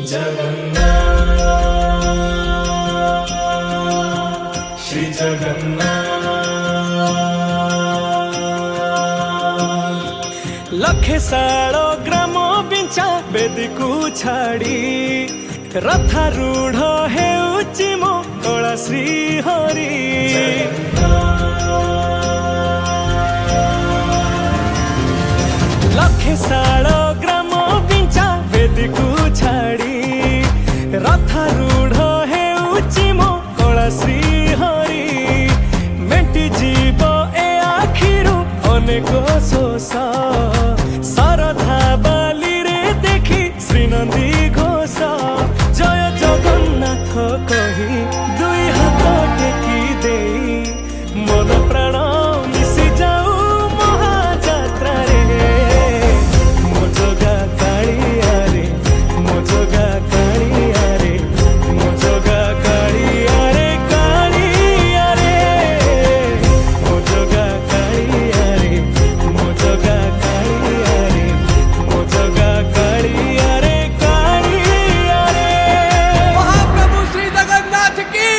जगन्नाथ श्री जगन्नाथ। लखे साल ग्राम बिंचा बेदी को छाड़ी रथारूढ़ हेउची मो कला श्री हरि। लखे साल ग्राम बिंचा बेदी को छाड़ी रथारूढ़ हेउची मो कला श्री हरि। मेटी जीव ए आखिरु अनेक शोष सरधा बाली रे देखी श्रीनंदी घोष। जय जगन्नाथ कही दुई हाथ टेकी दे मन प्राण मिशि जाऊ महाजात्रा रे। मो जगा कालिया रे मो जगा कालिया रे मो जगा कालिया रे कालिया रे मो जगा कालिया रे मो जगा कालिया रे मो जगा कालिया रे कालिया रे। महाप्रभु श्री जगन्नाथ की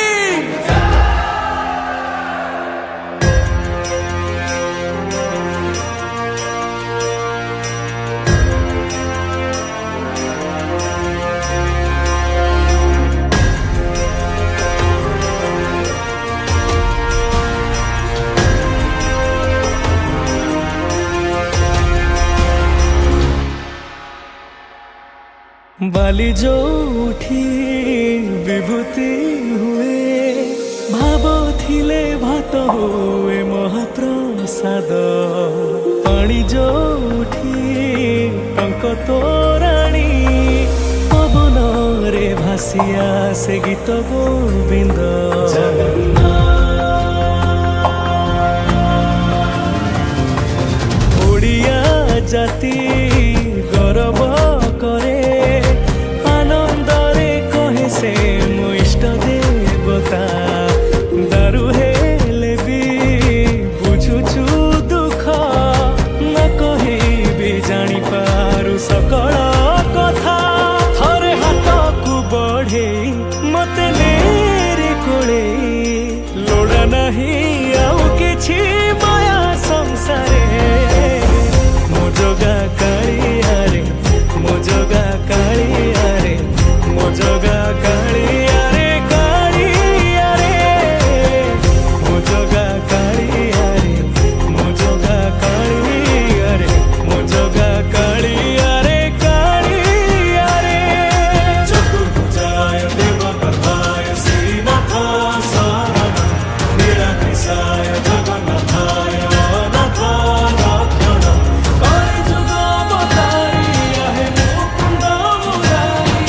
बाली जो उठी विभूति हुए भाव थिले भात हुए महाप्रसाद। पानी जो उठी टंक तोराणी पवन रे भासिया से गीत गोविंद। ओडिया जाति गौरव करे आनंदरे कहे से मो इष्ट देवता। दारु हेले भी बुझुछु दुख न कहे भी जानी पारु सकल कथा। थरे हाथ को बढ़े मते नेरे कोले लोड़ा नहीं आउ किछि माया संसारे। मो जगा कालिया रे मो जगा कालिया रे मो जगा कालिया रे कालिया रे मो जगा कालिया रे मो जगा कालिया रे मो जगा कालिया रे कालिया रे। चतुर्भुजाय देवगर्भाय श्रीनाथाय शरणं निराकृताय जगन्नाथाय अनाथ रक्षणं। कलिजुग अवतारिया हे मुकुंद मुरारी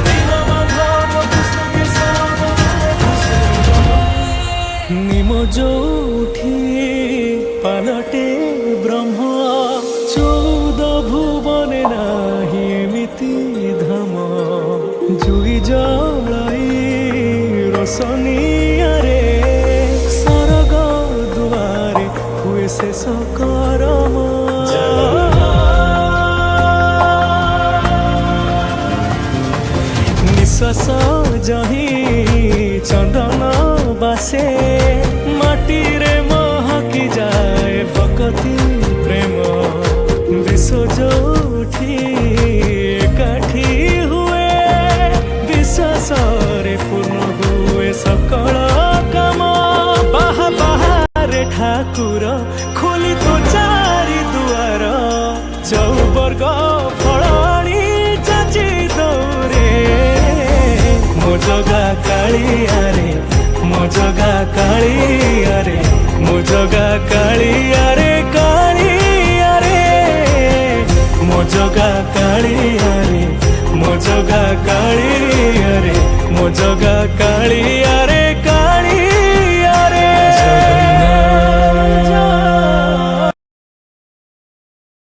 दीनबंधु कृष्ण केशव। निमो जो उठी पालटे ब्रह्म 14 भुवने नाही एमिति धाम। जुई जलाई रोशनिया रे सरग दुआरे हुए शेष करम। निश्वास जही चंदन बासे माटी रे महकी जाए भक्ति प्रेम। विश्व जोठी एकाठी हुए विश्वास रे पूर्ण हुए सकल काम। बाहा बाहारे ठाकुर खोली तो चारि दुआर चौवर्ग फलाणी चाची दौरे। मो जगा कालिया रे मो जगा कालिया रे मो जगा कालिया रे कालिया रे मो जगा कालिया रे मो जगा कालिया रे मो जगा कालिया।